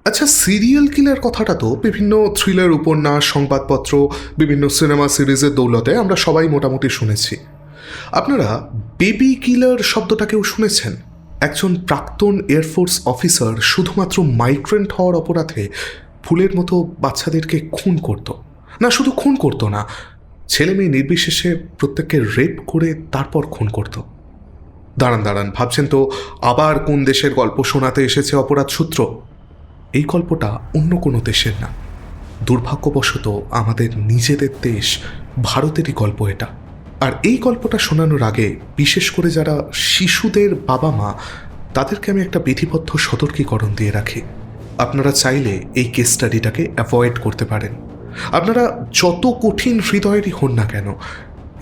আচ্ছা, serial killer কথাটা তো বিভিন্ন থ্রিলার উপন্যাস, সংবাদপত্র, বিভিন্ন সিনেমা সিরিজের দৌলতে আমরা সবাই মোটামুটি শুনেছি। আপনারা বেবি কিলার শব্দটাকেও শুনেছেন? একজন প্রাক্তন এয়ারফোর্স অফিসার শুধুমাত্র মাইগ্রেন্ট হওয়ার অপরাধে ফুলের মতো বাচ্চাদেরকে খুন করত। না, শুধু খুন করতো না, ছেলে মেয়ে নির্বিশেষে প্রত্যেককে রেপ করে তারপর খুন করত। দাঁড়ান, ভাবছেন তো আবার কোন দেশের গল্প শোনাতে এসেছে অপরাধ সূত্র? এই গল্পটা অন্য কোনো দেশের না, দুর্ভাগ্যবশত আমাদের নিজেদের দেশ ভারতেরই গল্প এটা। আর এই গল্পটা শোনানোর আগে বিশেষ করে যারা শিশুদের বাবা মা, তাদেরকে আমি একটা বিধিবদ্ধ সতর্কীকরণ দিয়ে রাখি। আপনারা চাইলে এই কেস স্টাডিটাকে অ্যাভয়েড করতে পারেন। আপনারা যত কঠিন হৃদয়েরই হন না কেন,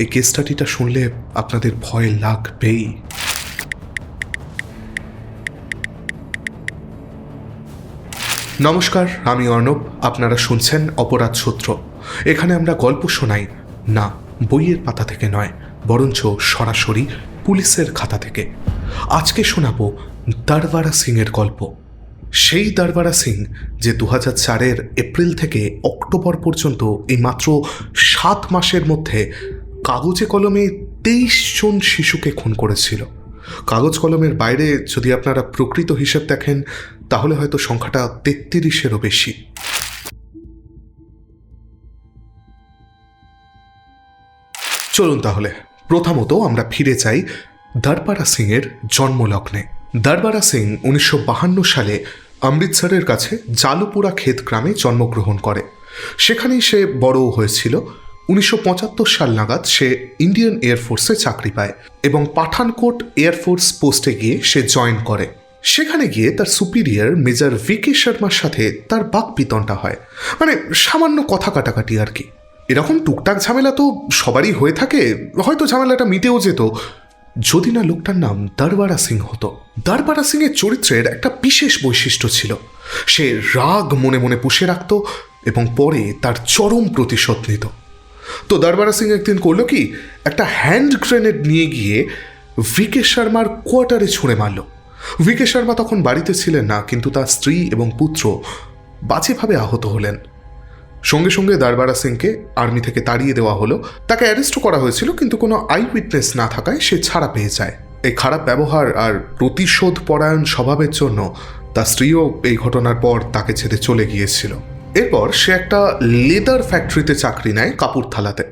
এই কেস স্টাডিটা শুনলে আপনাদের ভয় লাগবেই। নমস্কার, আমি অর্ণব। আপনারা শুনছেন অপরাধ সূত্র। এখানে আমরা গল্প শোনাই না বইয়ের পাতা থেকে নয়, বরঞ্চ সরাসরি পুলিশের খাতা থেকে। আজকে শোনাবো দরবারা সিংয়ের গল্প। সেই দরবারা সিং যে 2004 এপ্রিল থেকে অক্টোবর পর্যন্ত এই মাত্র 7 মাসের মধ্যে কাগজে কলমে 23 জন শিশুকে খুন করেছিল। কাগজ কলমের বাইরে যদি আপনারা প্রকৃত হিসেব দেখেন, তাহলে হয়তো সংখ্যাটা 33-এরও বেশি। চলুন তাহলে প্রথমত আমরা ফিরে যাই দরবারা সিংয়ের জন্মলগ্নে। দরবারা সিং 1952 সালে অমৃতসরের কাছে জালুপুরা ক্ষেত গ্রামে জন্মগ্রহণ করে। সেখানেই সে বড়ও হয়েছিল। 1975 সাল নাগাদ সে ইন্ডিয়ান এয়ারফোর্সে চাকরি পায় এবং পাঠানকোট এয়ারফোর্স পোস্টে গিয়ে সে জয়েন করে। সেখানে গিয়ে তার সুপিরিয়র মেজর ভিকে শর্মার সাথে তার বাকবিতণ্ডা হয়, মানে সামান্য কথা কাটাকাটি আর কি। এরকম টুকটাক ঝামেলা তো সবারই হয়ে থাকে, হয়তো ঝামেলাটা মিটেও যেত যদি না লোকটার নাম দরবারা সিং হতো। দরবারা সিংয়ের চরিত্রের একটা বিশেষ বৈশিষ্ট্য ছিল, সে রাগ মনে মনে পুষে রাখত এবং পরে তার চরম প্রতিশোধ নিত। তো দরবারা সিং একদিন করল কি, একটা হ্যান্ড গ্রেনেড নিয়ে গিয়ে ভিকে শর্মার কোয়ার্টারে ছুঁড়ে মারল। ভিকে শর্মা তখন বাড়িতে ছিলেন না, কিন্তু তার স্ত্রী এবং পুত্র বাজেভাবে আহত হলেন। সঙ্গে সঙ্গে দরবারা সিংকে আর্মি থেকে তাড়িয়ে দেওয়া হলো। তাকে অ্যারেস্ট করা হয়েছিল, কিন্তু কোনো আই উইটনেস না থাকায় সে ছাড়া পেয়ে যায়। এই খারাপ ব্যবহার আর প্রতিশোধ পরায়ণ স্বভাবের জন্য তার স্ত্রীও এই ঘটনার পর তাকে ছেড়ে চলে গিয়েছিল। এরপর সে একটা লেদার ফ্যাক্টরিতে চাকরি নেয় কাপুরথালাতে।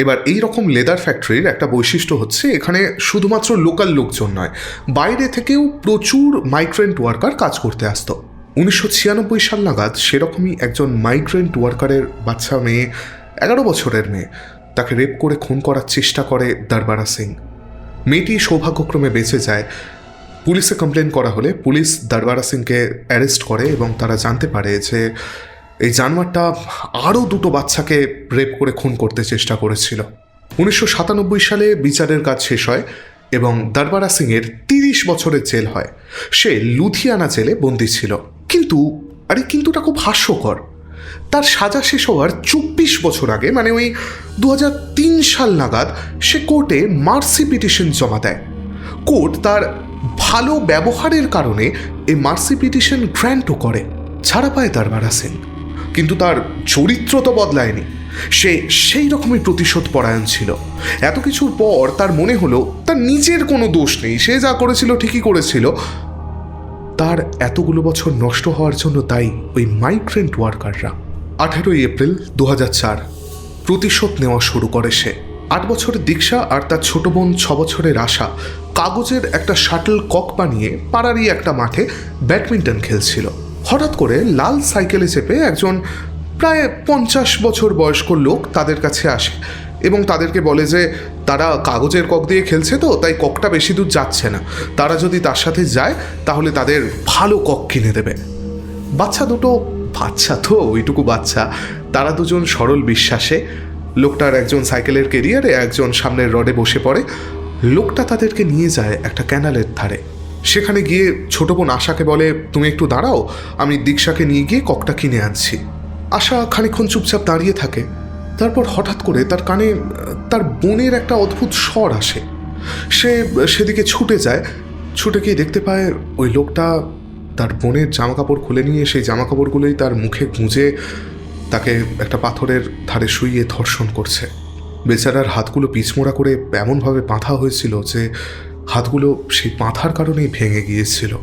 এবার এই রকম লেদার ফ্যাক্টরির একটা বৈশিষ্ট্য হচ্ছে, এখানে শুধুমাত্র লোকাল লোকজন নয়, বাইরে থেকেও প্রচুর মাইগ্রেন্ট ওয়ার্কার কাজ করতে আসতো। 1996 সাল নাগাদ সেরকমই একজন মাইগ্রেন্ট ওয়ার্কারের বাচ্চা মেয়ে, 11 বছরের মেয়ে, তাকে রেপ করে খুন করার চেষ্টা করে দরবারা সিং। মেয়েটি সৌভাগ্যক্রমে বেঁচে যায়। পুলিশে কমপ্লেন করা হলে পুলিশ দরবারা সিংকে অ্যারেস্ট করে এবং তারা জানতে পারে যে এই জানোয়ারটা আরও 2 বাচ্চাকে রেপ করে খুন করতে চেষ্টা করেছিল। 1997 সালে বিচারের কাজ শেষ হয় এবং দরবারা সিংয়ের 30 বছরের জেল হয়। সে লুধিয়ানা জেলে বন্দী ছিল। কিন্তু খুব হাস্যকর, তার সাজা শেষ হওয়ার 24 বছর আগে, মানে ওই 2003 সাল নাগাদ, সে কোর্টে মার্সি পিটিশন জমা দেয়। কোর্ট তার ভালো ব্যবহারের কারণে এই মার্সি পিটিশন গ্র্যান্টও করে। ছাড়া পায় দরবারা সিং, কিন্তু তার চরিত্র তো বদলায়নি। সে সেই রকমই প্রতিশোধ পরায়ণ ছিল। এত কিছুর পর তার মনে হলো তার নিজের কোনো দোষ নেই, সে যা করেছিল ঠিকই করেছিল। তার এতগুলো বছর নষ্ট হওয়ার জন্য দায়ী ওই মাইগ্রেন্ট ওয়ার্কাররা। 18 এপ্রিল 2004 প্রতিশোধ নেওয়া শুরু করে সে। 8 বছরের দীক্ষা আর তার ছোট বোন 6 বছরের আশা কাগজের একটা শাটল কক বানিয়ে পাড়ারই একটা মাঠে ব্যাডমিন্টন খেলছিল। হঠাৎ করে লাল সাইকেলে চেপে একজন প্রায় 50 বছর বয়স্ক লোক তাদের কাছে আসে এবং তাদেরকে বলে যে তারা কাগজের কক দিয়ে খেলছে, তো তাই ককটা বেশি দূর যাচ্ছে না, তারা যদি তার সাথে যায় তাহলে তাদের ভালো কক কিনে দেবে। বাচ্চা তো ওইটুকু বাচ্চা, তারা দুজন সরল বিশ্বাসে, লোকটার একজন সাইকেলের কেরিয়ারে, একজন সামনের রডে বসে পড়ে। লোকটা তাদেরকে নিয়ে যায় একটা ক্যানালের ধারে। সেখানে গিয়ে ছোট বোন আশাকে বলে, তুমি একটু দাঁড়াও, আমি দীক্ষাকে নিয়ে গিয়ে ককটা কিনে আনছি। আশা খানিকক্ষণ চুপচাপ দাঁড়িয়ে থাকে। তারপর হঠাৎ করে তার কানে তার বোনের একটা অদ্ভুত স্বর আসে। সে সেদিকে ছুটে যায়। ছুটে গিয়ে দেখতে পায় ওই লোকটা তার বোনের জামাকাপড় খুলে নিয়ে সেই জামাকাপড়গুলোই তার মুখে গুঁজে তাকে একটা পাথরের ধারে শুইয়ে ধর্ষণ করছে। বেচারার হাতগুলো পিছমোড়া করে এমনভাবে বাঁধা হয়েছিল যে হাতগুলো সেই বাঁধার কারণেই ভেঙে গিয়েছিল।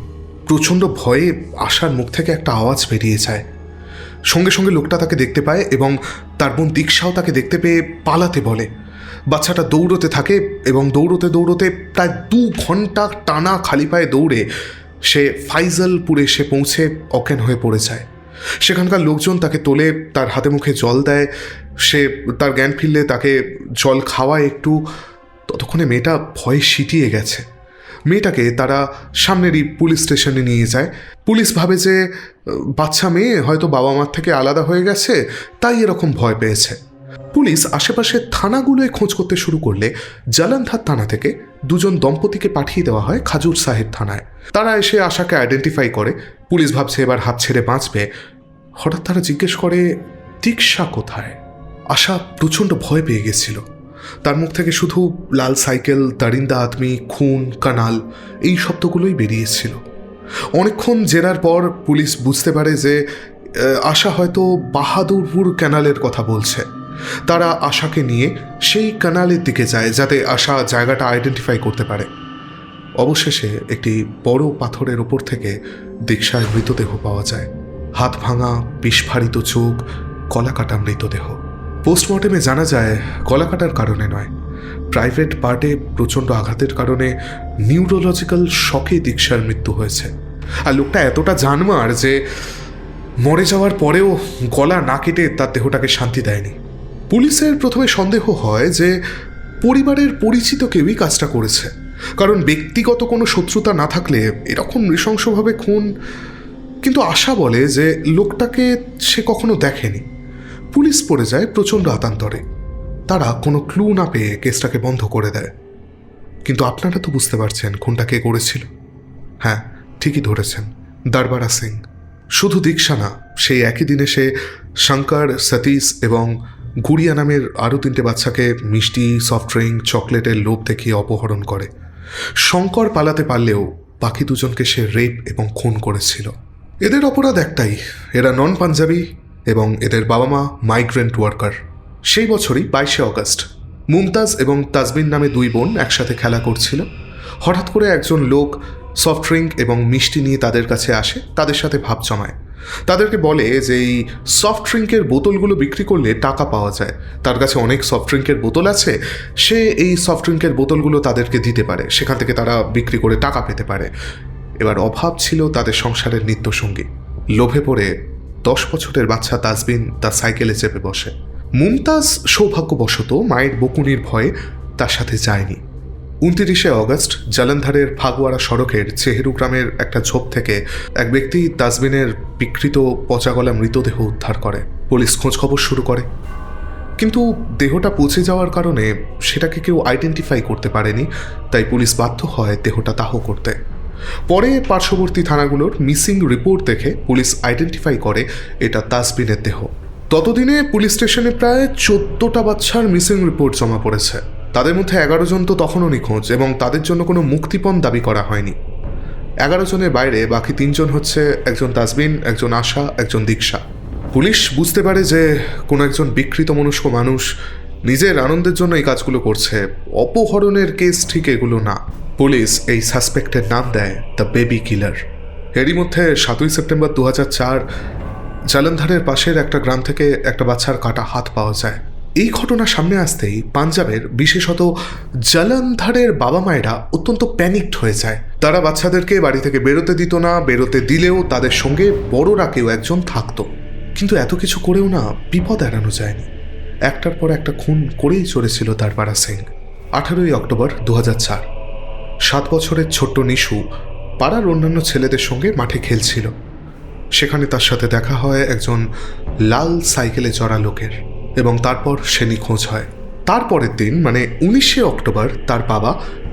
প্রচণ্ড ভয়ে আশার মুখ থেকে একটা আওয়াজ বেরিয়ে যায়। সঙ্গে সঙ্গে লোকটা তাকে দেখতে পায় এবং তার বোন দীক্ষাও তাকে দেখতে পেয়ে পালাতে বলে। বাচ্চাটা দৌড়তে থাকে এবং দৌড়তে দৌড়তে প্রায় 2 ঘন্টা টানা খালি পায়ে দৌড়ে সে ফাইজলপুরে এসে পৌঁছে অজ্ঞান হয়ে পড়ে যায়। সেখানকার লোকজন তাকে তোলে, তার হাতে মুখে জল দেয়, সে তার জ্ঞান ফিরলে তাকে জল খাওয়ায় একটু। ততক্ষণে মেয়েটা ভয়ে সিটিয়ে গেছে। মেয়েটাকে তারা সামনেরই পুলিশ স্টেশনে নিয়ে যায়। পুলিশ ভাবে যে বাচ্চা মেয়ে হয়তো বাবা মার থেকে আলাদা হয়ে গেছে, তাই এরকম ভয় পেয়েছে। পুলিশ আশেপাশের থানাগুলোয় খোঁজ করতে শুরু করলে জালান্ধার থানা থেকে 2 দম্পতিকে পাঠিয়ে দেওয়া হয় খাজুর সাহেব থানায়। তারা এসে আশাকে আইডেন্টিফাই করে। পুলিশ ভাবছে এবার হাত ছেড়ে বাঁচবে। হঠাৎ তারা জিজ্ঞেস করে, দীক্ষা কোথায়? আশা প্রচণ্ড ভয় পেয়ে গেছিল। তার মুখ থেকে শুধু লাল সাইকেল, দারিন্দা আদমি, খুন, কানাল এই শব্দগুলোই বেরিয়েছিল। অনেকক্ষণ জেরার পর পুলিশ বুঝতে পারে যে আশা হয়তো বাহাদুরপুর ক্যানালের কথা বলছে। তারা আশাকে নিয়ে সেই ক্যানালের দিকে যায় যাতে আশা জায়গাটা আইডেন্টিফাই করতে পারে। অবশেষে একটি বড় পাথরের ওপর থেকে দীক্ষার মৃতদেহ পাওয়া যায়। হাত ভাঙা, বিস্ফারিত চোখ, গলাকাটা মৃতদেহ। পোস্টমর্টেমে জানা যায় গলাকাটার কারণে নয়, প্রাইভেট পার্টে প্রচণ্ড আঘাতের কারণে নিউরোলজিক্যাল শকে দীক্ষার মৃত্যু হয়েছে। আর লোকটা এতটা জানমার যে মরে যাওয়ার পরেও গলা না কেটে তার দেহটাকে শান্তি দেয়নি। পুলিশের প্রথমে সন্দেহ হয় যে পরিবারের পরিচিত কেউই কাজটা করেছে, কারণ ব্যক্তিগত কোনো শত্রুতা না থাকলে এরকম নৃশংসভাবে খুন। কিন্তু আশা বলে যে লোকটাকে সে কখনো দেখেনি। পুলিশ পড়ে যায় প্রচণ্ড আতান্তরে। তারা কোনো ক্লু না পেয়ে কেসটাকে বন্ধ করে দেয়। কিন্তু আপনারা তো বুঝতে পারছেন খুনটা কে করেছিল। হ্যাঁ, ঠিকই ধরেছেন, দরবারা সিং। শুধু দীক্ষা না, সেই একই দিনে সে শঙ্কর, সতীশ এবং গুড়িয়া নামের আরও 3টে বাচ্চাকে মিষ্টি, সফট ড্রিঙ্ক, চকলেটের লোভ দেখিয়ে অপহরণ করে। শঙ্কর পালাতে পারলেও বাকি 2 জনকে সে রেপ এবং খুন করেছিল। এদের অপরাধ একটাই, এরা নন পাঞ্জাবি এবং এদের বাবা মা মাইগ্রেন্ট ওয়ার্কার। সেই বছরই 22শে অগস্ট মুমতাজ এবং তাজবিন নামে 2 বোন একসাথে খেলা করছিল। হঠাৎ করে একজন লোক সফট ড্রিঙ্ক এবং মিষ্টি নিয়ে তাদের কাছে আসে, তাদের সাথে ভাব জমায়। তাদেরকে বলে যে এই সফট ড্রিঙ্কের বোতলগুলো বিক্রি করলে টাকা পাওয়া যায়, তার কাছে অনেক সফট ড্রিঙ্কের বোতল আছে, সে এই সফট ড্রিঙ্কের বোতলগুলো তাদেরকে দিতে পারে, সেখান থেকে তারা বিক্রি করে টাকা পেতে পারে। এবার অভাব ছিল তাদের সংসারের নিত্যসঙ্গী। লোভে পড়ে 10 বছরের বাচ্চা তাজবিন তার সাইকেলে চেপে বসে। মুমতাজ সৌভাগ্যবশত মায়ের বকুনির ভয়ে তার সাথে যায়নি। 29শে অগস্ট জালন্ধরের ফাগুয়ারা সড়কের চেহেরু গ্রামের একটা ঝোপ থেকে এক ব্যক্তি তাজবিনের বিকৃত পচাগলা মৃতদেহ উদ্ধার করে। পুলিশ খোঁজখবর শুরু করে, কিন্তু দেহটা পচে যাওয়ার কারণে সেটাকে কেউ আইডেন্টিফাই করতে পারেনি। তাই পুলিশ বাধ্য হয় দেহটা দাহ করতে। পরে পার্শ্ববর্তী থানাগুলোর মিসিং রিপোর্ট দেখে পুলিশ আইডেন্টিফাই করে এটা তাজবিনের দেহ। ততদিনে পুলিশ স্টেশনে প্রায় 14টা বাচ্চার মিসিং রিপোর্ট জমা পড়েছে। তাদের মধ্যে 11 জন তো তখনও নিখোঁজ এবং তাদের জন্য কোনো মুক্তিপণ দাবি করা হয়নি। 11 জনের বাইরে বাকি 3 জন হচ্ছে একজন তাজবিন, একজন আশা, একজন দীক্ষা। পুলিশ বুঝতে পারে যে কোনো একজন বিকৃত মনস্ক মানুষ নিজের আনন্দের জন্য এই কাজগুলো করছে। অপহরণের কেস ঠিক এগুলো না। পুলিশ এই সাসপেক্টের নাম দেয় দ্য বেবি কিলার। এরই মধ্যে 7ই সেপ্টেম্বর 2004 জালন্ধরের পাশের একটা গ্রাম থেকে একটা বাচ্চার কাটা হাত পাওয়া যায়। এই ঘটনা সামনে আসতেই পাঞ্জাবের, বিশেষত জালন্ধরের বাবা মায়েরা অত্যন্ত প্যানিকড হয়ে যায়। তারা বাচ্চাদেরকে বাড়ি থেকে বেরোতে দিত না, বেরোতে দিলেও তাদের সঙ্গে বড়রা কেউ একজন থাকতো। কিন্তু এত কিছু করেও না বিপদ এড়ানো যায়নি। একটার পর একটা খুন করেই চলেছিল দরবারা সিং। 18ই অক্টোবর 2004 7 বছরের ছোট্ট নিশু পাড়ার অন্যান্য ছেলেদের সঙ্গে মাঠে খেলছিল। সেখানে তার সাথে দেখা হয় একজন লাল সাইকেলে চড়া লোকের এবং তারপর সে নিখোঁজ হয়। তারপরের দিন মানে 19শে অক্টোবর তার বাবা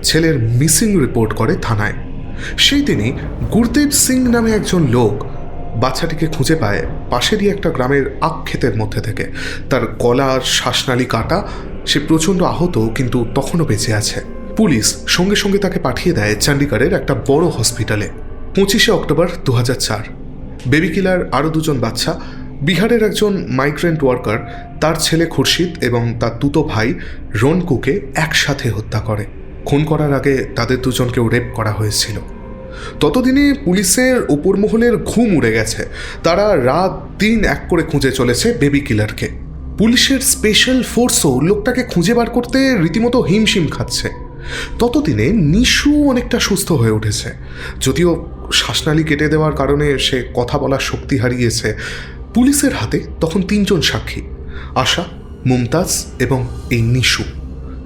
ছেলের মিসিং রিপোর্ট করে থানায়। সেই দিনই গুরদেব সিং নামে একজন লোক বাচ্চাটিকে খুঁজে পায় পাশেরই একটা গ্রামের আখ ক্ষেতের মধ্যে থেকে। তার গলার শ্বাসনালী কাটা, সে প্রচণ্ড আহত কিন্তু তখনও বেঁচে আছে। পুলিশ সঙ্গে সঙ্গে তাকে পাঠিয়ে দেয় চণ্ডীগড়ের একটা বড় হসপিটালে। 25শে অক্টোবর 2004 বেবি কিলার আরও দুজন বাচ্চা, বিহারের একজন মাইগ্রেন্ট ওয়ার্কার তার ছেলে খুরশিদ এবং তার দুটো ভাই রনকুকে একসাথে হত্যা করে। খুন করার আগে তাদের দুজনকেও রেপ করা হয়েছিল। ততদিনে পুলিশের ওপর মহলের ঘুম উড়ে গেছে। তারা রাত দিন এক করে খুঁজে চলেছে বেবি কিলারকে। পুলিশের স্পেশাল ফোর্সও লোকটাকে খুঁজে বার করতে রীতিমতো হিমশিম খাচ্ছে। ততদিনে নিশু অনেকটা সুস্থ হয়ে উঠেছে, যদিও শ্বাসনালী কেটে দেওয়ার কারণে সে কথা বলার শক্তি হারিয়েছে। পুলিশের হাতে তখন 3 জন সাক্ষী, আশা, মুমতাজ এবং এই নিশু।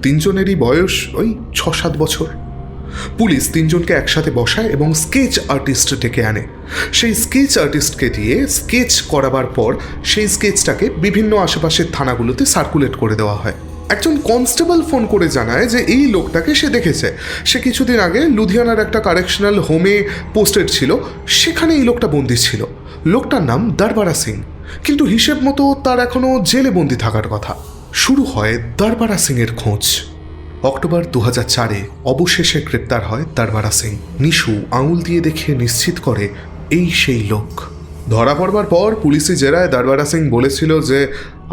3 জনেরই বয়স ওই 6-7 বছর। পুলিশ 3 জনকে একসাথে বসায় এবং স্কেচ আর্টিস্ট ডেকে আনে। সেই স্কেচ আর্টিস্টকে দিয়ে স্কেচ করাবার পর সেই স্কেচটাকে বিভিন্ন আশেপাশের থানাগুলোতে সার্কুলেট করে দেওয়া হয়। একজন কনস্টেবল ফোন করে জানায় যে এই লোকটাকে সে দেখেছে। সে কিছুদিন আগে লুধিয়ানার একটা কারেকশনাল হোমে পোস্টেড ছিল, সেখানে এই লোকটা বন্দি ছিল। লোকটার নাম দরবারা সিং, কিন্তু হিসেব মতো তার এখনও জেলে বন্দি থাকার কথা। শুরু হয় দরবারা সিংয়ের খোঁজ। অক্টোবর 2004 অবশেষে গ্রেপ্তার হয় দরবারা সিং। নিশু আঙুল দিয়ে দেখে নিশ্চিত করে এই সেই লোক। ধরা পড়বার পর পুলিশি জেরায় দরবারা সিং বলেছিল যে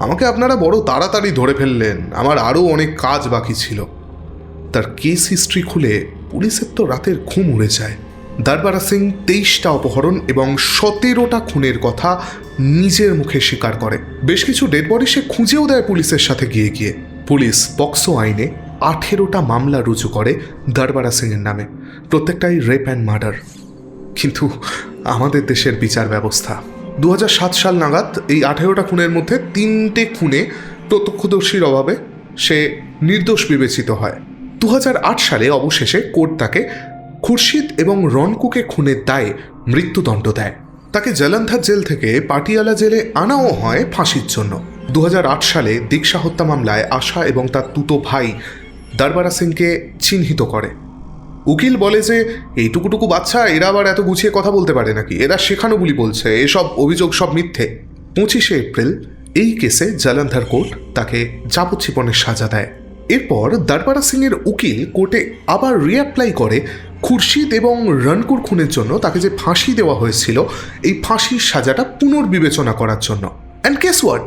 আমাকে আপনারা বড় তাড়াতাড়ি ধরে ফেললেন, আমার আরও অনেক কাজ বাকি ছিল। তার কেস হিস্ট্রি খুলে পুলিশের তো রাতের ঘুম উড়ে যায়। দরবারা সিং 23টা অপহরণ এবং 17টা খুনের কথা নিজের মুখে স্বীকার করে। বেশ কিছু ডেড বডি সে খুঁজেও দেয় পুলিশের সাথে গিয়ে গিয়ে। পুলিশ পক্সো আইনে 18টা মামলা রুজু করে দরবারা সিংয়ের নামে, প্রত্যেকটাই রেপ অ্যান্ড মার্ডার। কিন্তু আমাদের দেশের বিচার ব্যবস্থা 2007 সাল নাগাদ এই 18টা খুনের মধ্যে 3টে খুনে প্রত্যক্ষদর্শীর অভাবে সে নির্দোষ বিবেচিত হয়। 2008 সালে অবশেষে কোর্ট তাকে খুরশিদ এবং রনকুকে খুনের দায়ে মৃত্যুদণ্ড দেয়। তাকে জলন্ধর জেল থেকে পাটিয়ালা জেলে আনাও হয় ফাঁসির জন্য। 2008 সালে দীক্ষা হত্যা মামলায় আশা এবং তার দুটো ভাই দরবারা সিংকে চিহ্নিত করে। উকিল বলে যে এইটুকুটুকু বাচ্চা, এরা আবার এত গুছিয়ে কথা বলতে পারে নাকি, এরা শেখানো বলি বলছে, এসব অভিযোগ সব মিথ্যে। 25শে এপ্রিল এই কেসে জলন্ধর কোর্ট তাকে যাবজ্জীবনের সাজা দেয়। এরপর দরবারা সিংয়ের উকিল কোর্টে আবার রিঅ্যাপ্লাই করে খুরশিদ এবং রনকুর খুনের জন্য তাকে যে ফাঁসি দেওয়া হয়েছিল এই ফাঁসির সাজাটা পুনর্বিবেচনা করার জন্য। অ্যান্ড গেস হোয়াট,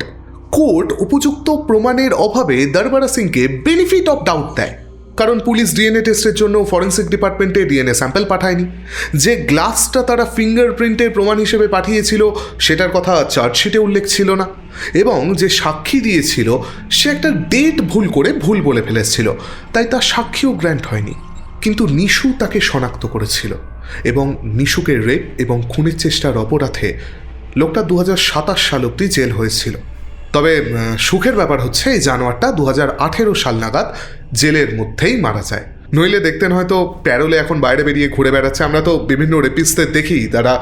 কোর্ট উপযুক্ত প্রমাণের অভাবে দরবারা সিংকে বেনিফিট অফ ডাউট দেয়। কারণ পুলিশ ডিএনএ টেস্টের জন্য ফরেন্সিক ডিপার্টমেন্টে ডিএনএ স্যাম্পল পাঠায়নি। যে গ্লাসটা তারা ফিঙ্গারপ্রিন্টের প্রমাণ হিসেবে পাঠিয়েছিল সেটার কথা চার্জশিটে উল্লেখ ছিল না, এবং যে সাক্ষী দিয়েছিল সে একটা ডেট ভুল করে ভুল বলে ফেলেছিল, তাই তার সাক্ষীও গ্র্যান্ট হয়নি। কিন্তু নিশু তাকে শনাক্ত করেছিল এবং নিশুকে রেপ এবং খুনের চেষ্টার অপরাধে লোকটা 2027 সাল অবধি জেল হয়েছিল। তবে সুখের ব্যাপার হচ্ছে এই জানোয়ারটা 2018 সাল নাগাদ জেলের মধ্যেই মারা যায়। নইলে দেখতেন হয়তো প্যারোলে এখন বাইরে বেরিয়ে ঘুরে বেড়াচ্ছে। আমরা তো বিভিন্ন রেপিস্টদের দেখি তারা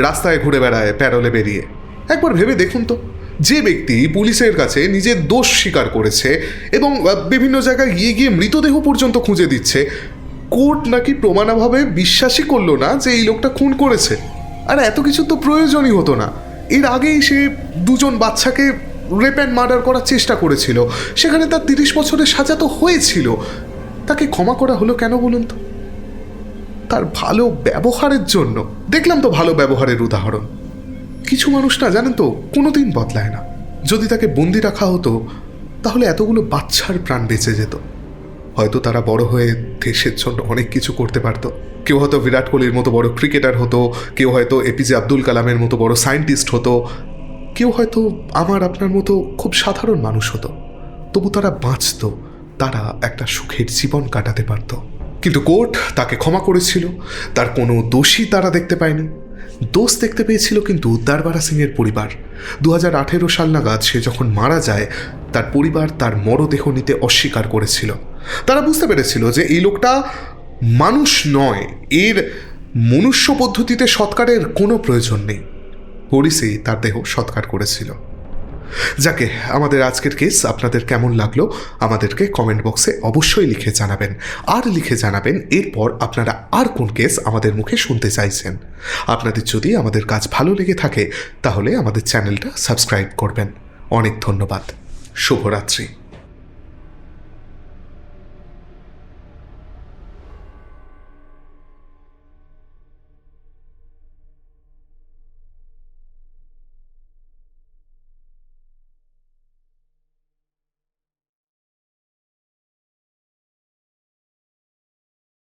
রাস্তায় ঘুরে বেড়ায় প্যারোলে বেরিয়ে। একবার ভেবে দেখুন তো, যে ব্যক্তি পুলিশের কাছে নিজের দোষ স্বীকার করেছে এবং বিভিন্ন জায়গায় গিয়ে গিয়ে মৃতদেহ পর্যন্ত খুঁজে দিচ্ছে, কোর্ট নাকি প্রমাণাভাবে বিশ্বাসই করলো না যে এই লোকটা খুন করেছে। আর এত কিছু তো প্রয়োজনই হতো না। এর আগেই সে 2 জন বাচ্চাকে রেপ অ্যান্ড মার্ডার করার চেষ্টা করেছিল, সেখানে তার 30 বছরের সাজা তো হয়েছিল। তাকে ক্ষমা করা হলো কেন বলুন তো? তার ভালো ব্যবহারের জন্য। দেখলাম তো ভালো ব্যবহারের উদাহরণ। কিছু মানুষ না, জানেন তো, কোনোদিন বদলায় না। যদি তাকে বন্দি রাখা হতো তাহলে এতগুলো বাচ্চার প্রাণ বেঁচে যেত। হয়তো তারা বড় হয়ে দেশের জন্য অনেক কিছু করতে পারত। কেউ হয়তো বিরাট কোহলির মতো বড় ক্রিকেটার হতো, কেউ হয়তো এপিজে আব্দুল কালামের মতো বড় সায়েন্টিস্ট হতো, কেউ হয়তো আমার আপনার মতো খুব সাধারণ মানুষ হতো। তবু তারা বাঁচত, তারা একটা সুখের জীবন কাটাতে পারত। কিন্তু কোর্ট তাকে ক্ষমা করেছিল। তার কোনো দোষী তারা দেখতে পায়নি। দোষ দেখতে পেয়েছিল কিন্তু দরবারা সিংয়ের পরিবার। 2018 সাল নাগাদ সে যখন মারা যায়, তার পরিবার তার মরদেহ নিতে অস্বীকার করেছিল। তারা বুঝতে পেরেছিল যে এই লোকটা মানুষ নয়, এর মনুষ্য পদ্ধতিতে সৎকারের কোনো প্রয়োজন নেই। পুলিশই তার দেহ সৎকার করেছিল। যাকে, আমাদের আজকের কেস আপনাদের কেমন লাগলো আমাদেরকে কমেন্ট বক্সে অবশ্যই লিখে জানাবেন। আর লিখে জানাবেন এরপর আপনারা আর কোন কেস আমাদের মুখে শুনতে চাইছেন। আপনাদের যদি আমাদের কাজ ভালো লেগে থাকে তাহলে আমাদের চ্যানেলটা সাবস্ক্রাইব করবেন। অনেক ধন্যবাদ। শুভরাত্রি।